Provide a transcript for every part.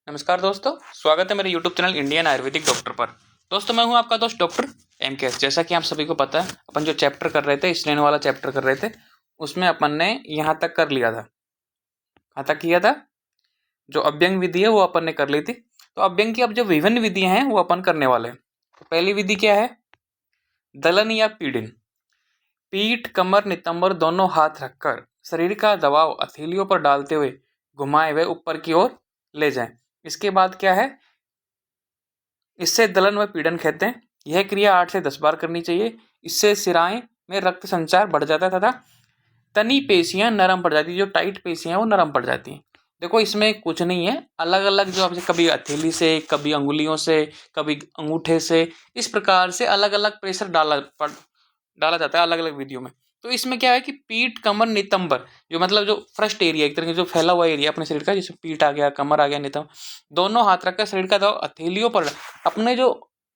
नमस्कार दोस्तों, स्वागत है मेरे YouTube channel Indian Ayurvedic doctor पर। दोस्तों मैं हूं आपका दोस्त डॉक्टर MKS। जैसा कि आप सभी को पता है, अपन जो चैप्टर कर रहे थे, स्ट्रेन वाला चैप्टर कर रहे थे, उसमें अपन ने यहाँ तक कर लिया था। कहाँ तक किया था? जो अभ्यंग विधि है वो अपन ने कर ली थी। तो अभ्यंग की अब जो विभिन्न विधियां हैं वो अपन करने वाले हैं। तो पहली विधि क्या है? दलन या पीड़न। पीठ, कमर, नितंबर दोनों हाथ रखकर शरीर का दबाव हथेलियों पर डालते हुए घुमाए हुए ऊपर की ओर ले जाएं। इसके बाद क्या है? इससे दलन व पीड़न कहते हैं। यह क्रिया 8 से 10 बार करनी चाहिए। इससे सिराएं में रक्त संचार बढ़ जाता है तथा तनी पेशियां नरम पड़ जाती है। जो टाइट पेशियां वो नरम पड़ जाती हैं। देखो इसमें कुछ नहीं है, अलग अलग जो आपसे कभी हथेली से, कभी अंगुलियों से, कभी अंगूठे से, इस प्रकार से अलग अलग प्रेशर डाला जाता है अलग अलग विधियों में। तो इसमें क्या है कि पीठ, कमर, नितंबर, जो मतलब जो फर्स्ट एरिया, एक तरह का जो फैला हुआ एरिया अपने शरीर का, जैसे पीठ आ गया, कमर आ गया, नितंबर, दोनों हाथ रखकर शरीर का दबाव हथेलियों पर अपने जो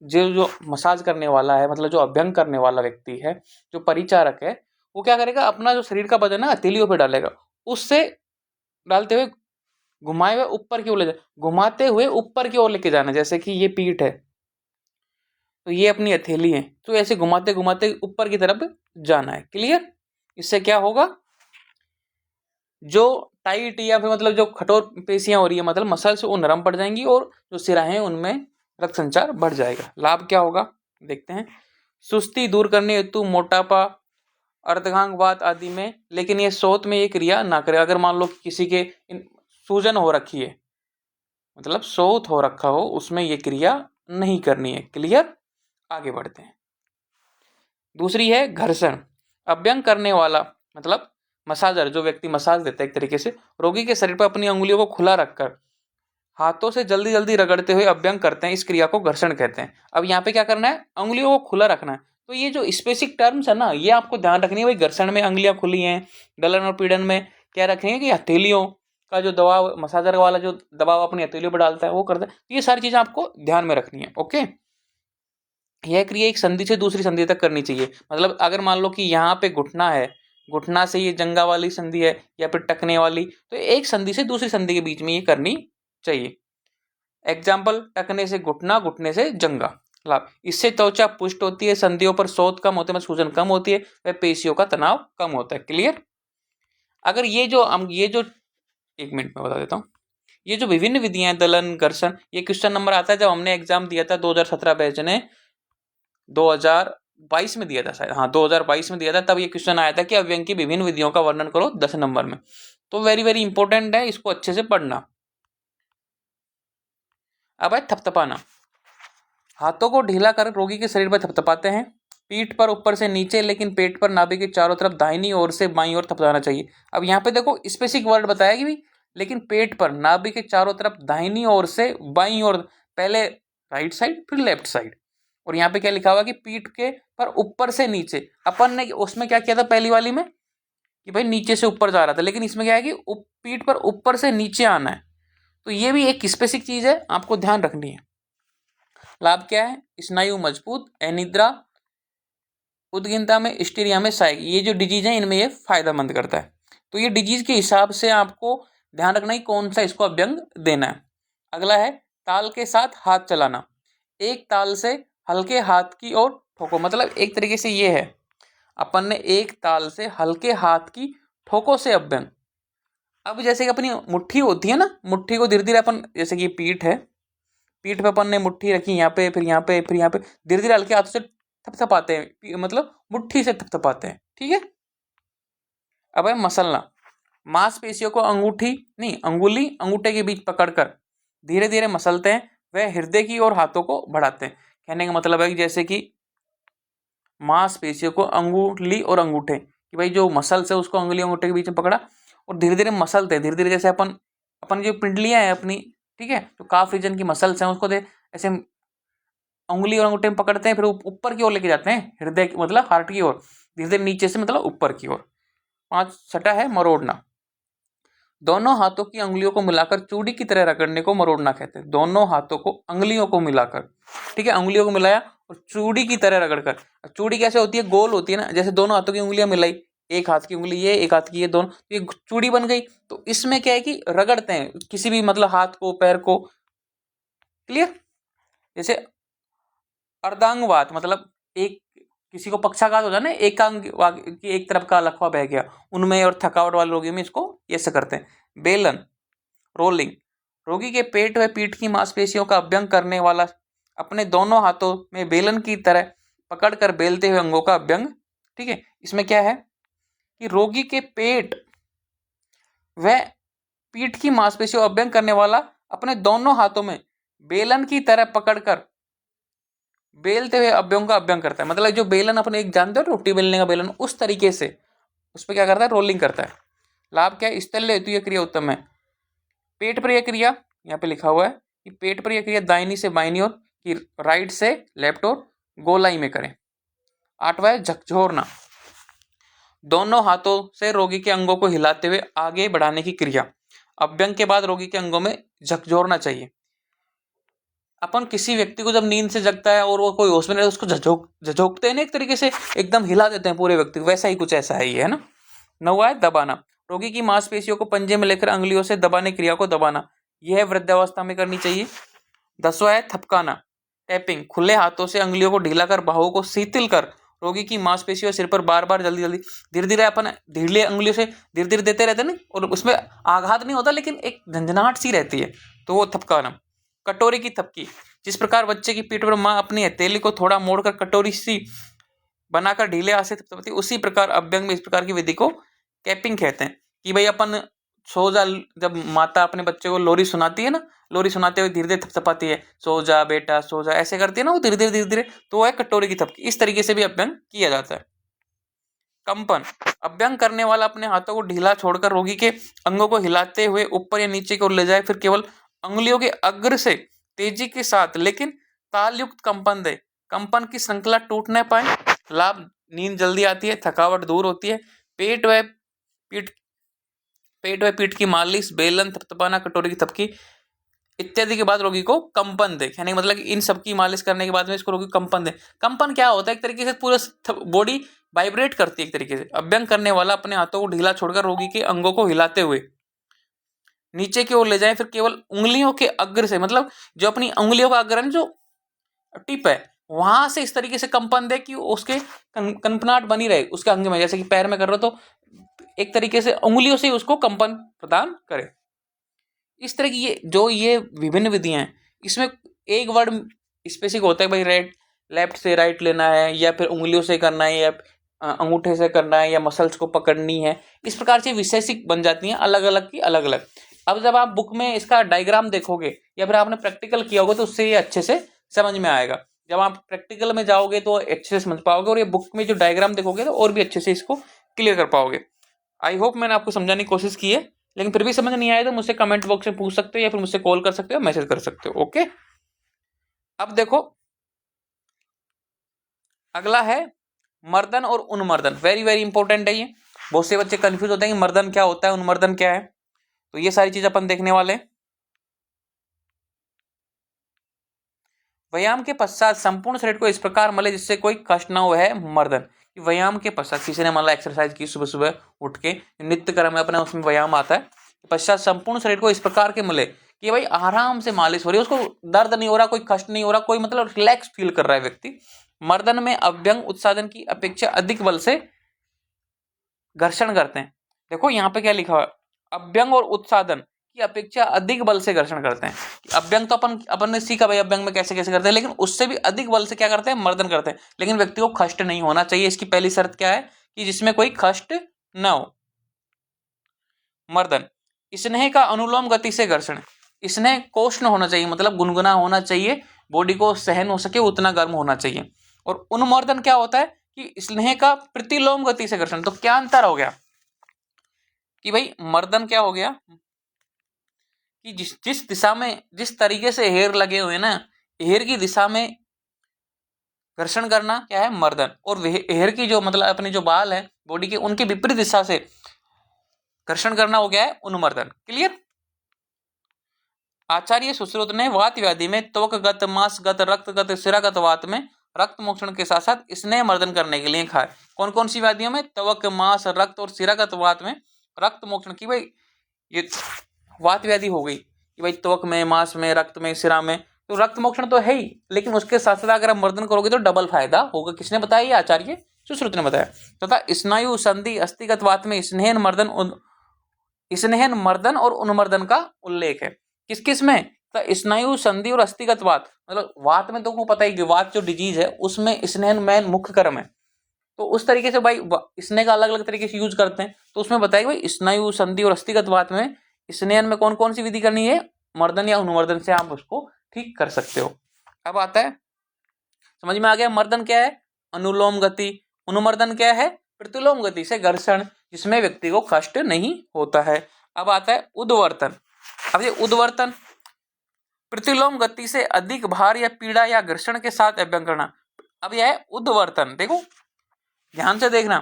जो जो मसाज करने वाला है, मतलब जो अभ्यंग करने वाला व्यक्ति है, जो परिचारक है, वो क्या करेगा? अपना जो शरीर का वजन है हथेलियों पे डालेगा। उससे डालते हुए घुमाए हुए ऊपर की ओर ले जाए, घुमाते हुए ऊपर की ओर लेके जाना। जैसे कि ये पीठ है तो ये अपनी हथेली है, तो ऐसे घुमाते घुमाते ऊपर की तरफ जाना है। क्लियर? इससे क्या होगा? जो टाइट या फिर मतलब जो कठोर पेशियां हो रही है, मतलब मसल्स, वो नरम पड़ जाएंगी और जो सिराएं हैं उनमें रक्त संचार बढ़ जाएगा। लाभ क्या होगा देखते हैं। सुस्ती दूर करने हेतु, मोटापा, अर्धांगवात आदि में, लेकिन ये शौच में ये क्रिया ना करे। अगर मान लो किसी के सूजन हो रखी है, मतलब शौच हो रखा हो, उसमें ये क्रिया नहीं करनी है। क्लियर? आगे बढ़ते हैं। दूसरी है घर्षण। अभ्यंग करने वाला मतलब मसाजर, जो व्यक्ति मसाज देता है एक तरीके से, रोगी के शरीर पर अपनी अंगुलियों को खुला रखकर हाथों से जल्दी जल्दी रगड़ते हुए अभ्यंग करते हैं। इस क्रिया को घर्षण कहते हैं। अब यहाँ पे क्या करना है? अंगुलियों को खुला रखना है। तो ये जो स्पेसिफिक टर्म्स है ना, ये आपको ध्यान रखनी है। भाई घर्षण में अंगुलियां खुली हैं, दलन और पीड़न में क्या रखेंगे कि हथेलियों का जो दबाव, मसाजर वाला जो दबाव अपनी हथेलियों पर डालता है वो करता है। तो ये सारी चीजें आपको ध्यान में रखनी है। ओके, यह क्रिया एक संधि से दूसरी संधि तक करनी चाहिए। मतलब अगर मान लो कि यहाँ पे घुटना है, घुटना से ये जंगा वाली संधि है या फिर टकने वाली, तो एक संधि से दूसरी संधि के बीच में ये करनी चाहिए। एग्जाम्पल, टकने से घुटना, घुटने से जंगा। लाभ, इससे त्वचा पुष्ट होती है, संधियों पर शोथ कम होते हैं, सूजन कम होती है, वह पेशियों का तनाव कम होता है। क्लियर? अगर ये जो एक मिनट में बता देता हूँ। ये जो विभिन्न विधियां, दलन, घर्षण, ये क्वेश्चन नंबर आता है जब हमने एग्जाम दिया था 2017 बैच ने, 2022 में दिया था शायद, हाँ 2022 में दिया था। तब ये क्वेश्चन आया था कि अभ्यंग की विभिन्न विधियों का वर्णन करो 10 नंबर में। तो वेरी वेरी इंपॉर्टेंट है, इसको अच्छे से पढ़ना। अब है थपथपाना। हाथों को ढीला कर रोगी के शरीर पर थपथपाते हैं। पीठ पर ऊपर से नीचे, लेकिन पेट पर नाभि के चारों तरफ दाहिनी ओर से बाईं ओर थपथपाना चाहिए। अब यहाँ पे देखो स्पेसिफिक वर्ड बताया कि भी, लेकिन पेट पर नाभि के चारों तरफ दाहिनी ओर से बाईं ओर, पहले राइट साइड फिर लेफ्ट साइड। और यहाँ पे क्या लिखा हुआ कि पीठ के पर ऊपर से नीचे। अपन ने उसमें क्या किया था पहली वाली में कि भाई नीचे से ऊपर जा रहा था, लेकिन इसमें क्या है कि पीठ पर ऊपर से नीचे आना है। तो ये भी एक स्पेसिफिक चीज है, आपको ध्यान रखनी है। लाभ क्या है? स्नायु मजबूत, अनिद्रा, उद्गिनता में, स्टीरिया में सहायक। ये जो डिजीज है इनमें ये फायदेमंद करता है। तो ये डिजीज के हिसाब से आपको ध्यान रखना है कौन सा इसको अभ्यंग देना है। अगला है ताल के साथ हाथ चलाना। एक ताल से हल्के हाथ की ओर ठोको। मतलब एक तरीके से ये है, अपन ने एक ताल से हल्के हाथ की ठोको से अभ्यंग। अब जैसे कि अपनी मुट्ठी होती है ना, मुट्ठी को धीरे धीरे अपन, जैसे कि पीठ है, पीठ पे अपन ने मुट्ठी रखी, यहाँ पे फिर यहाँ पे फिर यहाँ पे, धीरे धीरे हल्के हाथों से थपथपाते हैं, मतलब मुट्ठी से थपथपाते हैं। ठीक है? अब है मसलना। मांसपेशियों को अंगूठी नहीं, अंगुली अंगूठे के बीच पकड़कर धीरे धीरे मसलते हैं। वह हृदय की ओर हाथों को बढ़ाते हैं। कहने का मतलब है कि जैसे कि मांसपेशियों को अंगुली और अंगूठे, कि भाई जो मसल्स है उसको अंगुली अंगूठे के बीच में पकड़ा और धीरे धीरे मसलते हैं। धीरे धीरे जैसे अपन अपन जो पिंडलियां हैं अपनी, ठीक है, तो काफ रीजन की मसल्स हैं, उसको दे ऐसे उंगली और अंगूठे में पकड़ते हैं, फिर ऊपर की ओर लेके जाते हैं, हृदय मतलब हार्ट की ओर, धीरे धीरे नीचे से मतलब ऊपर की ओर। 5 छठा है मरोड़ना। दोनों हाथों की अंगुलियों को मिलाकर चूड़ी की तरह रगड़ने को मरोड़ना कहते हैं। दोनों हाथों को अंगुलियों को मिलाकर, ठीक है, अंगुलियों को मिलाया और चूड़ी की तरह रगड़कर। चूड़ी कैसे होती है? गोल होती है ना, जैसे दोनों हाथों की उंगलियां मिलाई, एक हाथ की उंगली ये, एक हाथ की ये, दोनों, तो ये चूड़ी बन गई। तो इसमें क्या है कि रगड़ते हैं किसी भी मतलब हाथ को, पैर को, क्लियर। जैसे अर्धांगवात मतलब एक किसी को पक्षाघात होता है ना, एकांग की एक तरफ का लकवा बह गया, उनमें और थकावट वाले रोगी में इसको ऐसे करते हैं। बेलन रोलिंग, रोगी के पेट व पीठ की मांसपेशियों का अभ्यंग करने वाला अपने दोनों हाथों में बेलन की तरह पकड़कर बेलते हुए अंगों का अभ्यंग। ठीक है, इसमें क्या है कि रोगी के पेट व पीठ की मांसपेशियों का अभ्यंग करने वाला अपने दोनों हाथों में बेलन की तरह पकड़कर बेलते हुए अभ्यंग का अभ्यंग करता है। मतलब जो बेलन अपने एक जानते हो रोटी बेलने का बेलन, उस तरीके से उस पर क्या करता है, रोलिंग करता है। लाभ क्या है, स्थल्य हेतु यह क्रिया उत्तम है। पेट पर यह क्रिया यहाँ पे लिखा हुआ है कि पेट पर यह क्रिया दाहिनी से बाईं ओर की राइट से लेफ्ट ओर गोलाई में करें। 8वां है झकझोरना, दोनों हाथों से रोगी के अंगों को हिलाते हुए आगे बढ़ाने की क्रिया। अभ्यंग के बाद रोगी के अंगों में झकझोरना चाहिए। अपन किसी व्यक्ति को जब नींद से जगता है और वो कोई होश में नहीं, उसको झकझोरते हैं ना, एक तरीके से एकदम हिला देते हैं पूरे व्यक्ति को, वैसा ही कुछ ऐसा है ये, है ना। 9वां है दबाना, रोगी की मांसपेशियों को पंजे में लेकर अंगुलियों से दबाने क्रिया को दबाना, यह वृद्धावस्था में करनी चाहिए। 10वां है थपकाना, टैपिंग, खुले हाथों से अंगुलियों को ढीला कर बाहों को शिथिल कर रोगी की मांसपेशियों सिर पर बार बार जल्दी जल्दी धीरे धीरे अपन ढीले अंगुलियों से धीरे धीरे देते रहते हैं ना, और उसमें आघात नहीं होता लेकिन एक झंझनाहट सी रहती है, तो वो थपकाना। कटोरी की थपकी, जिस प्रकार बच्चे की पीठ पर मां अपनी हथेली को थोड़ा मोड़कर कटोरी सी बनाकर ढीले हाथ से थपथपाती, उसी प्रकार अभ्यंग में इस प्रकार की विधि को कैपिंग कहते हैं। कि भाई अपन सो जा, जब माता अपने बच्चे को लोरी सुनाती है ना, लोरी सुनाते हुए धीरे धीरे थपथपाती है, सो जा बेटा सो जा, ऐसे करती है ना वो धीरे धीरे धीरे धीरे, तो वो है कटोरी की थपकी। इस तरीके से भी अभ्यंग किया जाता है। कंपन, अभ्यंग करने वाला अपने हाथों को ढीला छोड़कर रोगी के अंगों को हिलाते हुए ऊपर या नीचे की ओर ले जाए, फिर केवल अंगुलियों के अग्र से तेजी के साथ लेकिन तालयुक्त कंपन दे, कंपन की श्रृंखला टूट न पाए। लाभ, नींद जल्दी आती है, थकावट दूर होती है। पेट व पीठ की मालिश, बेलन, थपथपाना, कटोरी की थपकी इत्यादि के बाद रोगी को कंपन दे, यानी मतलब कि इन सब की मालिश करने के बाद में इसको रोगी को कंपन दे। कंपन क्या होता है, एक तरीके से पूरा बॉडी वाइब्रेट करती है एक तरीके से। अभ्यंग करने वाला अपने हाथों को ढीला छोड़कर रोगी के अंगों को हिलाते हुए नीचे की ओर ले जाए, फिर केवल उंगलियों के अग्र से, मतलब जो अपनी उंगलियों का अग्र है, जो टिप है, वहां से इस तरीके से कंपन दे कि उसके कंपनाट बनी रहे उसके अंग में। जैसे कि पैर में कर रहे हो तो एक तरीके से उंगलियों से उसको कंपन प्रदान करे। इस तरह की ये विभिन्न विधियां हैं, इसमें एक वर्ड स्पेसिफिक होता है, भाई राइट लेफ्ट से राइट लेना है, या फिर उंगलियों से करना है, या अंगूठे से करना है, या मसल्स को पकड़नी है। इस प्रकार से विशेषिक बन जाती हैं अलग अलग की अलग अलग। अब जब आप बुक में इसका डायग्राम देखोगे या फिर आपने प्रैक्टिकल किया होगा तो उससे ये अच्छे से समझ में आएगा। जब आप प्रैक्टिकल में जाओगे तो अच्छे से समझ पाओगे, और ये बुक में जो डायग्राम देखोगे तो और भी अच्छे से इसको क्लियर कर पाओगे। आई होप मैंने आपको समझाने की कोशिश की है, लेकिन फिर भी समझ नहीं आया तो मुझसे कमेंट बॉक्स में पूछ सकते हो, या फिर मुझसे कॉल कर सकते हो, मैसेज कर सकते हो। ओके, अब देखो अगला है मर्दन और उन्मर्दन। वेरी वेरी इंपॉर्टेंट है ये। बहुत से बच्चे कंफ्यूज होते हैं कि मर्दन क्या होता है, उन्मर्दन क्या है, तो ये सारी चीज अपन देखने वाले हैं। व्यायाम के पश्चात संपूर्ण शरीर को इस प्रकार मले जिससे कोई कष्ट न हो, है मर्दन। व्यायाम के पश्चात किसी ने मतलब एक्सरसाइज की सुबह सुबह उठ के, नित्य कर्म है अपना, उसमें व्यायाम आता है। पश्चात संपूर्ण शरीर को इस प्रकार के मले कि भाई आराम से मालिश हो रही है, उसको दर्द नहीं हो रहा, कोई कष्ट नहीं हो रहा, कोई मतलब रिलैक्स फील कर रहा है व्यक्ति। मर्दन में अभ्यंग उत्साधन की अपेक्षा अधिक बल से घर्षण करते हैं। देखो यहाँ पे क्या लिखा हुआ है, अभ्यंग और उत्साधन की अपेक्षा अधिक बल से घर्षण करते हैं। अभ्यंग तो अपन ने सीखा भाई अभ्यंग में कैसे कैसे करते हैं, लेकिन उससे भी अधिक बल से क्या करते हैं, मर्दन करते हैं। लेकिन व्यक्ति को कष्ट नहीं होना चाहिए, इसकी पहली शर्त क्या है कि जिसमें कोई कष्ट न हो। मर्दन, स्नेह का अनुलोम गति से घर्षण, स्नेह कोष्ण होना चाहिए, मतलब गुनगुना होना चाहिए, बॉडी को सहन हो सके उतना गर्म होना चाहिए। और उन्मर्दन क्या होता है कि स्नेह का प्रतिलोम गति से घर्षण। तो क्या अंतर हो गया कि भाई मर्दन क्या हो गया कि जिस दिशा में जिस तरीके से हेयर लगे हुए ना, हेयर की दिशा में घर्षण करना क्या है, मर्दन। और हेयर की जो मतलब अपने जो बाल है बॉडी के, उनकी विपरीत दिशा से घर्षण करना हो गया है उन्मर्दन। क्लियर। आचार्य सुश्रुत ने वात व्याधि में त्वकगत, मांसगत, रक्तगत, शिरागत वात में रक्त मोक्षण के साथ साथ स्नेह मर्दन करने के लिए कहा है। कौन कौन सी व्याधियों में, त्वक, मांस, रक्त और शिरागत वात में रक्त मोक्षण की। भाई ये वात व्याधि हो गई कि भाई त्वक में, मांस में, रक्त में, शिरा में, तो रक्त मोक्षण तो है ही, लेकिन उसके साथ साथ अगर आप मर्दन करोगे तो डबल फायदा होगा। किसने बताया? ये आचार्य सुश्रुत ने बताया। तथा स्नायु संधि अस्थिगत वात में स्नेहन मर्दन और उन्मर्दन का उल्लेख है। किस किस में? तो स्नायु संधि और अस्थिगत वात, मतलब वात में तो तुमको पता ही कि वात जो डिजीज है उसमें स्नेहन मैन मुख्य कर्म है। तो उस तरीके से भाई स्नेह का अलग अलग तरीके से यूज करते हैं। तो उसमें बताया भाई स्नायु संधि और अस्थिगत वात में स्नेहन में कौन कौन सी विधि करनी है, मर्दन या अनुमर्दन से आप उसको ठीक कर सकते हो। अब आता है, समझ में आ गया मर्दन क्या है? अनुलोम गति। अनुमर्दन क्या है? प्रतिलोम गति से घर्षण, जिसमें व्यक्ति को कष्ट नहीं होता है। अब आता है उद्वर्तन। अब ये उद्वर्तन प्रतिलोम गति से अधिक भार या पीड़ा या घर्षण के साथ अभ्यंग करना। अब यह है उद्वर्तन। देखो ध्यान से देखना,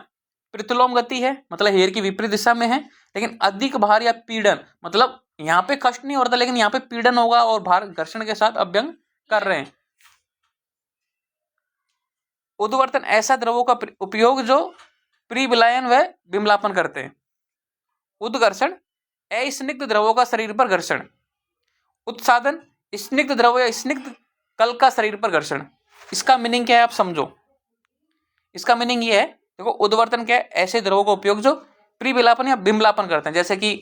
प्रतिलोम गति है मतलब हेर की विपरीत दिशा में है, लेकिन अधिक भार या पीड़न मतलब यहाँ पे कष्ट नहीं हो रहा था, लेकिन यहाँ पे पीड़न होगा और भार घर्षण के साथ अभ्यंग कर रहे हैं। उद्वर्तन ऐसा द्रवों का उपयोग जो प्रीविलायन व विमलापन करते हैं। उद्घर्षण अस्निग्ध द्रवों का शरीर पर घर्षण। उत्साधन स्निग्ध द्रव या स्निग्ध कल का शरीर पर घर्षण। इसका मीनिंग क्या है आप समझो। इसका मीनिंग ये है, देखो उद्वर्तन क्या है? ऐसे द्रवों का उपयोग जो प्रीविलापन या विमलापन करते हैं। जैसे कि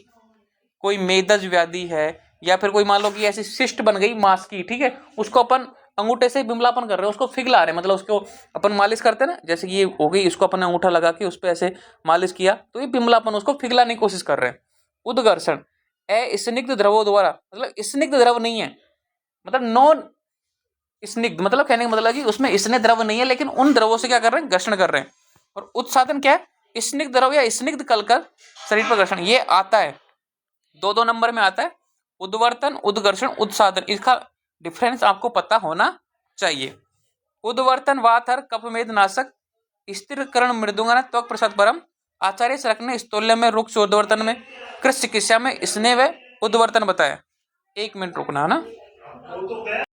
कोई मेदज व्याधि है या फिर कोई मान लो कि ऐसी शिष्ट बन गई मांस की, ठीक है, उसको अपन अंगूठे से विमलापन कर रहे हैं, उसको पिघला रहे हैं, मतलब उसको अपन मालिश करते हैं ना, जैसे कि ये हो गई, इसको अपन अंगूठा लगा के उस पर ऐसे मालिश किया तो ये विमलापन, उसको पिघलाने की कोशिश कर रहे हैं। उद्घर्षण स्निग्ध द्रवों द्वारा, मतलब स्निग्ध द्रव नहीं है, मतलब नॉन स्निग्ध, मतलब कहने का मतलब कि उसमें स्नेह द्रव नहीं है, लेकिन उन द्रवों से क्या कर रहे हैं? घर्षण कर रहे हैं। और उत्साधन क्या है? स्निग्ध द्रव या स्निग्ध कलकर शरीर पर घर्षण। ये आता है दो नंबर में आता है, उद्वर्तन, उद्घर्षण, उत्साधन। इसका डिफरेंस आपको पता होना चाहिए। उद्वर्तन वाथर कफमेद नाशक, स्थिरकरण मृदुंगन त्वक प्रसाद परम, आचार्य सरक ने स्थूल्य में रुक्ष उद्वर्तन में कृषि चिकित्सा में स्नेह व उद्वर्तन बताया। 1 मिनट रुकना है ना।